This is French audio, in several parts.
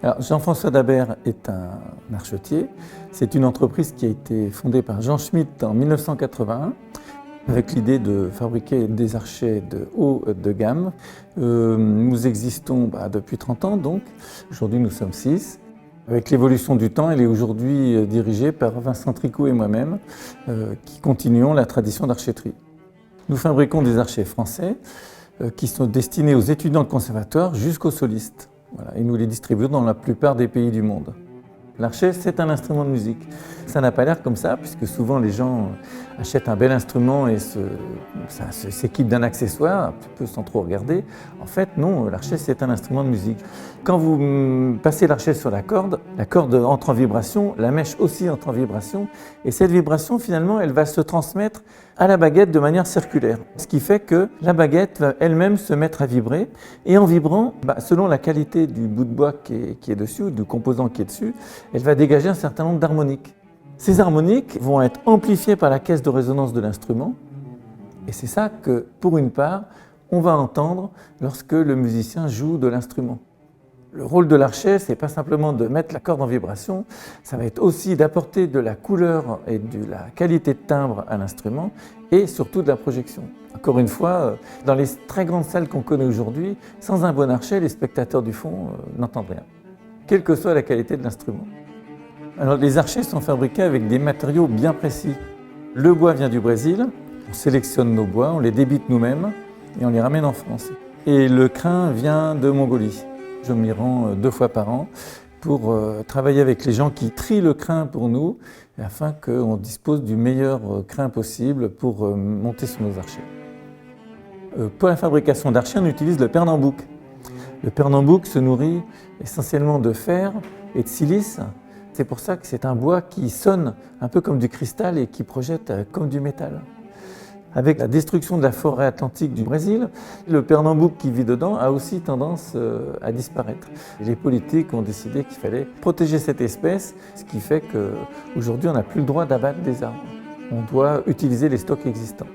Alors, Jean-François Dabert est un archetier. C'est une entreprise qui a été fondée par Jean Schmitt en 1981 avec l'idée de fabriquer des archets de haut de gamme. Nous existons depuis 30 ans donc. Aujourd'hui nous sommes 6. Avec l'évolution du temps, elle est aujourd'hui dirigée par Vincent Tricot et moi-même qui continuons la tradition d'archéterie. Nous fabriquons des archets français qui sont destinés aux étudiants de conservatoire jusqu'aux solistes. Voilà, et nous les distribuons dans la plupart des pays du monde. L'archet, c'est un instrument de musique. Ça n'a pas l'air comme ça, puisque souvent les gens achètent un bel instrument et s'équipent d'un accessoire, un petit peu sans trop regarder. En fait, non, l'archet, c'est un instrument de musique. Quand vous passez l'archet sur la corde entre en vibration, la mèche aussi entre en vibration, et cette vibration, finalement, elle va se transmettre à la baguette de manière circulaire. Ce qui fait que la baguette va elle-même se mettre à vibrer, et en vibrant, selon la qualité du bout de bois qui est dessus, du composant qui est dessus, elle va dégager un certain nombre d'harmoniques. Ces harmoniques vont être amplifiées par la caisse de résonance de l'instrument, et c'est ça que, pour une part, on va entendre lorsque le musicien joue de l'instrument. Le rôle de l'archet, ce n'est pas simplement de mettre la corde en vibration, ça va être aussi d'apporter de la couleur et de la qualité de timbre à l'instrument, et surtout de la projection. Encore une fois, dans les très grandes salles qu'on connaît aujourd'hui, sans un bon archet, les spectateurs du fond n'entendent rien, quelle que soit la qualité de l'instrument. Alors, les archets sont fabriqués avec des matériaux bien précis. Le bois vient du Brésil, on sélectionne nos bois, on les débite nous-mêmes et on les ramène en France. Et le crin vient de Mongolie. Je m'y rends 2 fois par an pour travailler avec les gens qui trient le crin pour nous afin qu'on dispose du meilleur crin possible pour monter sur nos archets. Pour la fabrication d'archets, on utilise le pernambouc. Le pernambouc se nourrit essentiellement de fer et de silice. C'est pour ça que c'est un bois qui sonne un peu comme du cristal et qui projette comme du métal. Avec la destruction de la forêt atlantique du Brésil, le pernambouc qui vit dedans a aussi tendance à disparaître. Et les politiques ont décidé qu'il fallait protéger cette espèce, ce qui fait qu'aujourd'hui on n'a plus le droit d'abattre des arbres. On doit utiliser les stocks existants.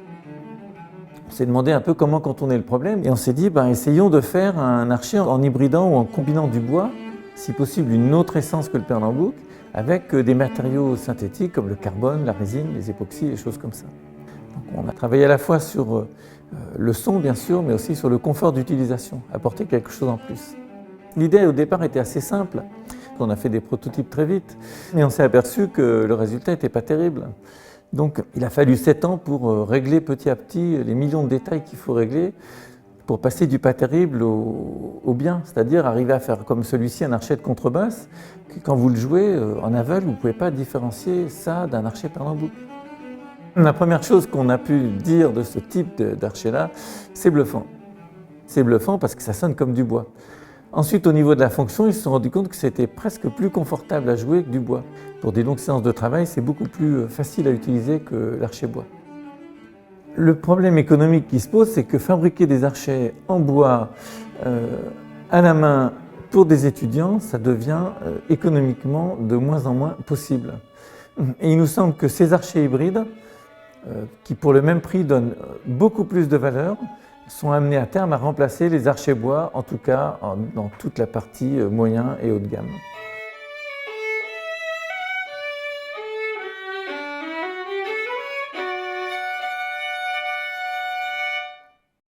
On s'est demandé un peu comment contourner le problème et on s'est dit essayons de faire un archet en hybridant ou en combinant du bois, si possible une autre essence que le pernambouc, avec des matériaux synthétiques comme le carbone, la résine, les époxys, les choses comme ça. Donc on a travaillé à la fois sur le son bien sûr, mais aussi sur le confort d'utilisation, apporter quelque chose en plus. L'idée au départ était assez simple, on a fait des prototypes très vite, mais on s'est aperçu que le résultat n'était pas terrible. Donc il a fallu 7 ans pour régler petit à petit les millions de détails qu'il faut régler pour passer du pas terrible au bien, c'est-à-dire arriver à faire comme celui-ci un archet de contrebasse, que quand vous le jouez en aveugle, vous ne pouvez pas différencier ça d'un archet pernambouc. La première chose qu'on a pu dire de ce type d'archet-là, c'est bluffant. C'est bluffant parce que ça sonne comme du bois. Ensuite, au niveau de la fonction, ils se sont rendus compte que c'était presque plus confortable à jouer que du bois. Pour des longues séances de travail, c'est beaucoup plus facile à utiliser que l'archet bois. Le problème économique qui se pose, c'est que fabriquer des archets en bois à la main pour des étudiants, ça devient économiquement de moins en moins possible. Et il nous semble que ces archets hybrides, qui pour le même prix donnent beaucoup plus de valeur, sont amenés à terme à remplacer les archets bois, en tout cas dans toute la partie moyen et haut de gamme.